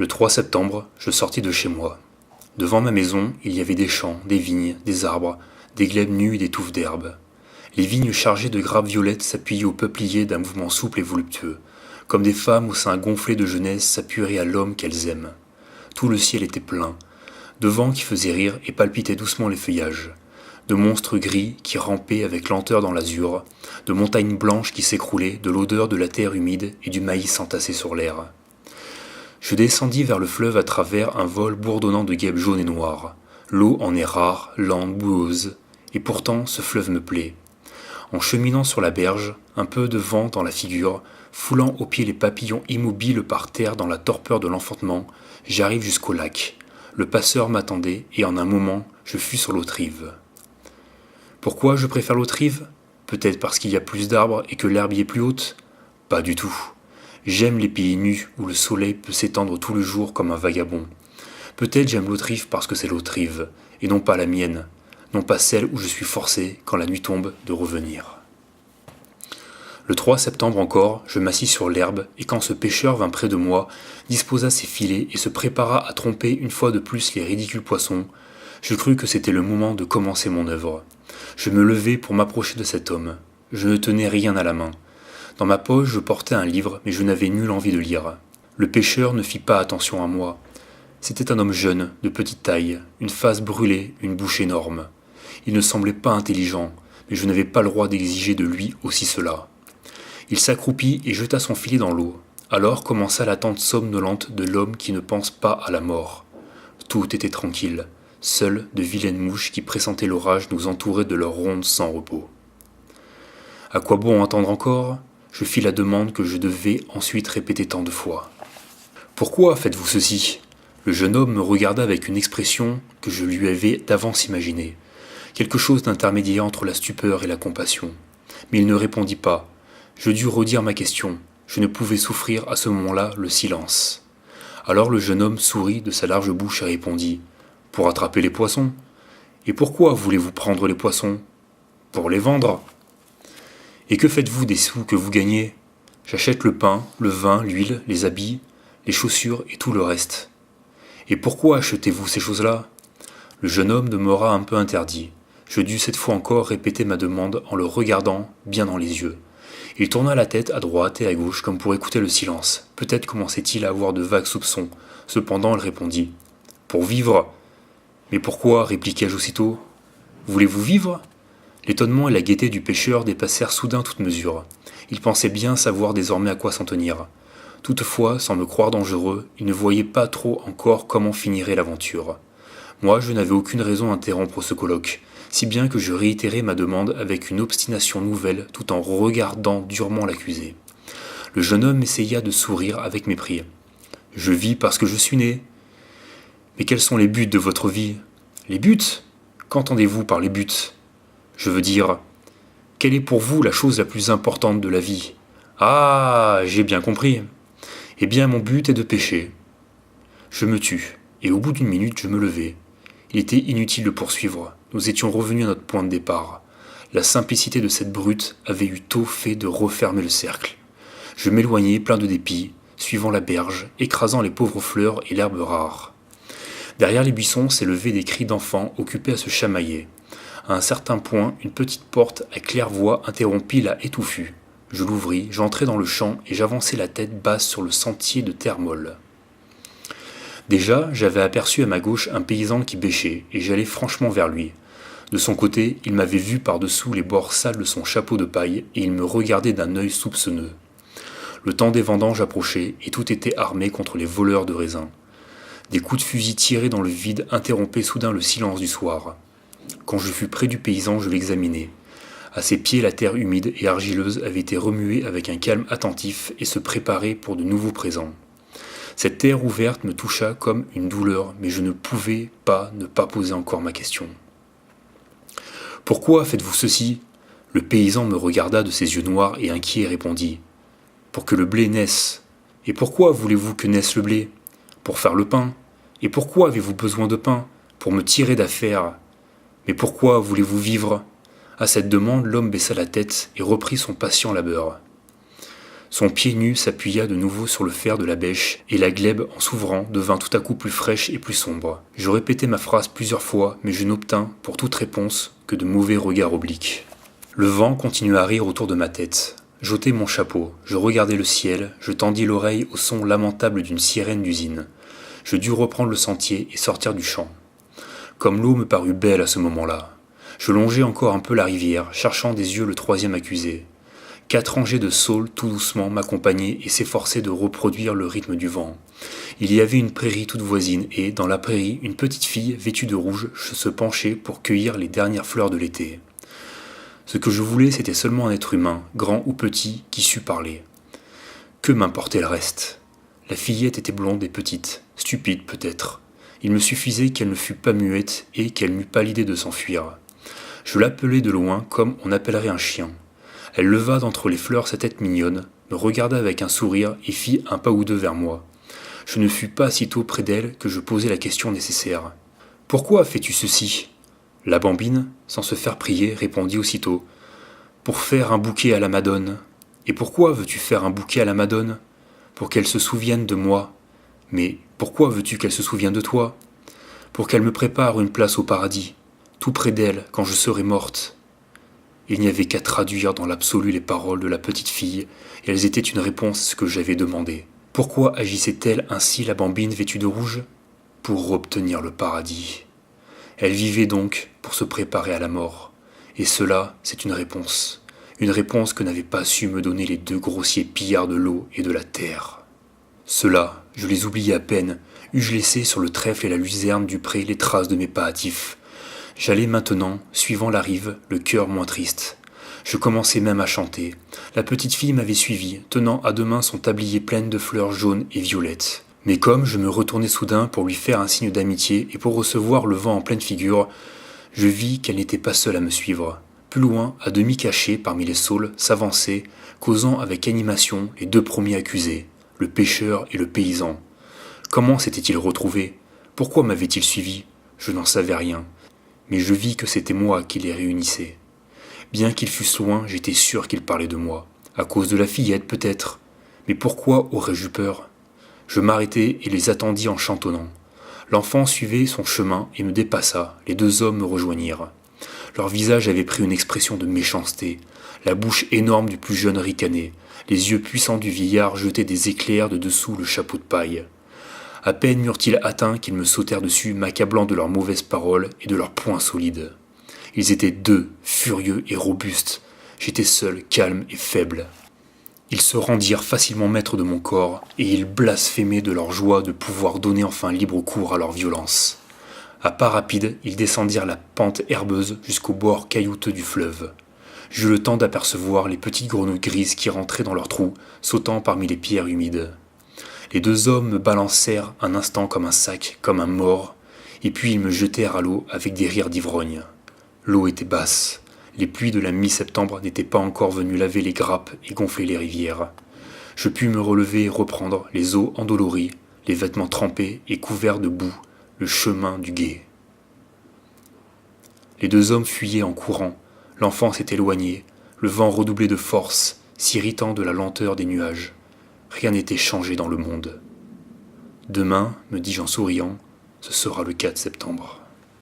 Le 3 septembre, je sortis de chez moi. Devant ma maison, il y avait des champs, des vignes, des arbres, des glèbes nues et des touffes d'herbe. Les vignes chargées de grappes violettes s'appuyaient aux peupliers d'un mouvement souple et voluptueux, comme des femmes aux seins gonflés de jeunesse s'appuieraient à l'homme qu'elles aiment. Tout le ciel était plein, de vent qui faisait rire et palpitait doucement les feuillages, de monstres gris qui rampaient avec lenteur dans l'azur, de montagnes blanches qui s'écroulaient, de l'odeur de la terre humide et du maïs entassé sur l'air. Je descendis vers le fleuve à travers un vol bourdonnant de guêpes jaunes et noires. L'eau en est rare, lente, boueuse, et pourtant ce fleuve me plaît. En cheminant sur la berge, un peu de vent dans la figure, foulant aux pieds les papillons immobiles par terre dans la torpeur de l'enfantement, j'arrive jusqu'au lac. Le passeur m'attendait et en un moment, je fus sur l'autre rive. Pourquoi je préfère l'autre rive ? Peut-être parce qu'il y a plus d'arbres et que l'herbe y est plus haute ? Pas du tout. J'aime les pays nus où le soleil peut s'étendre tout le jour comme un vagabond. Peut-être j'aime l'autre rive parce que c'est l'autre rive, et non pas la mienne, non pas celle où je suis forcé, quand la nuit tombe, de revenir. Le 3 septembre encore, je m'assis sur l'herbe, et quand ce pêcheur vint près de moi, disposa ses filets et se prépara à tromper une fois de plus les ridicules poissons, je crus que c'était le moment de commencer mon œuvre. Je me levai pour m'approcher de cet homme. Je ne tenais rien à la main. Dans ma poche, je portais un livre, mais je n'avais nulle envie de lire. Le pêcheur ne fit pas attention à moi. C'était un homme jeune, de petite taille, une face brûlée, une bouche énorme. Il ne semblait pas intelligent, mais je n'avais pas le droit d'exiger de lui aussi cela. Il s'accroupit et jeta son filet dans l'eau. Alors commença l'attente somnolente de l'homme qui ne pense pas à la mort. Tout était tranquille. Seules de vilaines mouches qui pressentaient l'orage nous entouraient de leurs rondes sans repos. À quoi bon entendre encore ? Je fis la demande que je devais ensuite répéter tant de fois. « Pourquoi faites-vous ceci ?» Le jeune homme me regarda avec une expression que je lui avais d'avance imaginée, quelque chose d'intermédiaire entre la stupeur et la compassion. Mais il ne répondit pas. Je dus redire ma question. Je ne pouvais souffrir à ce moment-là le silence. Alors le jeune homme sourit de sa large bouche et répondit « Pour attraper les poissons. Et pourquoi voulez-vous prendre les poissons ? Pour les vendre. Et que faites-vous des sous que vous gagnez ? J'achète le pain, le vin, l'huile, les habits, les chaussures et tout le reste. Et pourquoi achetez-vous ces choses-là ? Le jeune homme demeura un peu interdit. Je dus cette fois encore répéter ma demande en le regardant bien dans les yeux. Il tourna la tête à droite et à gauche comme pour écouter le silence. Peut-être commençait-il à avoir de vagues soupçons. Cependant, il répondit « Pour vivre !»« Mais pourquoi ?» répliquai-je aussitôt. « Voulez-vous vivre ?» L'étonnement et la gaieté du pêcheur dépassèrent soudain toute mesure. Il pensait bien savoir désormais à quoi s'en tenir. Toutefois, sans me croire dangereux, il ne voyait pas trop encore comment finirait l'aventure. Moi, je n'avais aucune raison d'interrompre ce colloque, si bien que je réitérai ma demande avec une obstination nouvelle tout en regardant durement l'accusé. Le jeune homme essaya de sourire avec mépris. « Je vis parce que je suis né. »« Mais quels sont les buts de votre vie ?»« Les buts ? Qu'entendez-vous par les buts ? Je veux dire, quelle est pour vous la chose la plus importante de la vie ? Ah, j'ai bien compris. Eh bien, mon but est de pêcher. » Je me tus, et au bout d'une minute, je me levai. Il était inutile de poursuivre. Nous étions revenus à notre point de départ. La simplicité de cette brute avait eu tôt fait de refermer le cercle. Je m'éloignai plein de dépit, suivant la berge, écrasant les pauvres fleurs et l'herbe rare. Derrière les buissons s'élevaient des cris d'enfants occupés à se chamailler. À un certain point, une petite porte à claire-voie interrompit la haie touffue. Je l'ouvris, j'entrai dans le champ et j'avançai la tête basse sur le sentier de terre molle. Déjà, j'avais aperçu à ma gauche un paysan qui bêchait, et j'allai franchement vers lui. De son côté, il m'avait vu par-dessous les bords sales de son chapeau de paille, et il me regardait d'un œil soupçonneux. Le temps des vendanges approchait, et tout était armé contre les voleurs de raisins. Des coups de fusil tirés dans le vide interrompaient soudain le silence du soir. Quand je fus près du paysan, je l'examinai. À ses pieds, la terre humide et argileuse avait été remuée avec un calme attentif et se préparait pour de nouveaux présents. Cette terre ouverte me toucha comme une douleur, mais je ne pouvais pas ne pas poser encore ma question. « Pourquoi faites-vous ceci ?» Le paysan me regarda de ses yeux noirs et inquiets et répondit « Pour que le blé naisse. »« Et pourquoi voulez-vous que naisse le blé ? » ?»« Pour faire le pain. »« Et pourquoi avez-vous besoin de pain ? » ?»« Pour me tirer d'affaire. »« Mais pourquoi voulez-vous vivre ?» À cette demande, l'homme baissa la tête et reprit son patient labeur. Son pied nu s'appuya de nouveau sur le fer de la bêche, et la glèbe, en s'ouvrant, devint tout à coup plus fraîche et plus sombre. Je répétai ma phrase plusieurs fois, mais je n'obtins, pour toute réponse, que de mauvais regards obliques. Le vent continua à rire autour de ma tête. J'ôtai mon chapeau, je regardai le ciel, je tendis l'oreille au son lamentable d'une sirène d'usine. Je dus reprendre le sentier et sortir du champ. Comme l'eau me parut belle à ce moment-là. Je longeai encore un peu la rivière, cherchant des yeux le troisième accusé. 4 rangées de saules tout doucement m'accompagnaient et s'efforçaient de reproduire le rythme du vent. Il y avait une prairie toute voisine et, dans la prairie, une petite fille vêtue de rouge se penchait pour cueillir les dernières fleurs de l'été. Ce que je voulais, c'était seulement un être humain, grand ou petit, qui sût parler. Que m'importait le reste? La fillette était blonde et petite, stupide peut-être. Il me suffisait qu'elle ne fût pas muette et qu'elle n'eût pas l'idée de s'enfuir. Je l'appelai de loin comme on appellerait un chien. Elle leva d'entre les fleurs sa tête mignonne, me regarda avec un sourire et fit un pas ou deux vers moi. Je ne fus pas sitôt près d'elle que je posai la question nécessaire. « Pourquoi fais-tu ceci ?» La bambine, sans se faire prier, répondit aussitôt. « Pour faire un bouquet à la Madone. »« Et pourquoi veux-tu faire un bouquet à la Madone ?»« Pour qu'elle se souvienne de moi. »« Mais pourquoi veux-tu qu'elle se souvienne de toi ?»« Pour qu'elle me prépare une place au paradis, tout près d'elle quand je serai morte. » Il n'y avait qu'à traduire dans l'absolu les paroles de la petite fille, et elles étaient une réponse à ce que j'avais demandé. Pourquoi agissait-elle ainsi la bambine vêtue de rouge? Pour obtenir le paradis. Elle vivait donc pour se préparer à la mort. Et cela, c'est une réponse. Une réponse que n'avaient pas su me donner les 2 grossiers pillards de l'eau et de la terre. Ceux-là, je les oubliais à peine, eus-je laissé sur le trèfle et la luzerne du pré les traces de mes pas hâtifs. J'allais maintenant, suivant la rive, le cœur moins triste. Je commençais même à chanter. La petite fille m'avait suivi, tenant à 2 mains son tablier plein de fleurs jaunes et violettes. Mais comme je me retournai soudain pour lui faire un signe d'amitié et pour recevoir le vent en pleine figure, je vis qu'elle n'était pas seule à me suivre. Plus loin, à demi cachés parmi les saules, s'avançaient, causant avec animation, les 2 premiers accusés, le pêcheur et le paysan. Comment s'étaient-ils retrouvés? Pourquoi m'avaient-ils suivi? Je n'en savais rien. Mais je vis que c'était moi qui les réunissais. Bien qu'ils fussent loin, j'étais sûr qu'ils parlaient de moi. À cause de la fillette, peut-être. Mais pourquoi aurais-je eu peur? Je m'arrêtai et les attendis en chantonnant. L'enfant suivait son chemin et me dépassa. Les 2 hommes me rejoignirent. Leur visage avait pris une expression de méchanceté. La bouche énorme du plus jeune ricanait. Les yeux puissants du vieillard jetaient des éclairs de dessous le chapeau de paille. À peine m'eurent-ils atteint qu'ils me sautèrent dessus, m'accablant de leurs mauvaises paroles et de leurs poings solides. Ils étaient 2, furieux et robustes. J'étais seul, calme et faible. Ils se rendirent facilement maîtres de mon corps, et ils blasphémaient de leur joie de pouvoir donner enfin libre cours à leur violence. À pas rapides, ils descendirent la pente herbeuse jusqu'au bord caillouteux du fleuve. J'eus le temps d'apercevoir les petites grenouilles grises qui rentraient dans leurs trous, sautant parmi les pierres humides. Les 2 hommes me balancèrent un instant comme un sac, comme un mort, et puis ils me jetèrent à l'eau avec des rires d'ivrogne. L'eau était basse. Les pluies de la mi-septembre n'étaient pas encore venues laver les grappes et gonfler les rivières. Je pus me relever et reprendre, les os endoloris, les vêtements trempés et couverts de boue, le chemin du gué. Les 2 hommes fuyaient en courant. L'enfant s'était éloigné, le vent redoublait de force, s'irritant de la lenteur des nuages. Rien n'était changé dans le monde. Demain, me dis-je en souriant, ce sera le 4 septembre.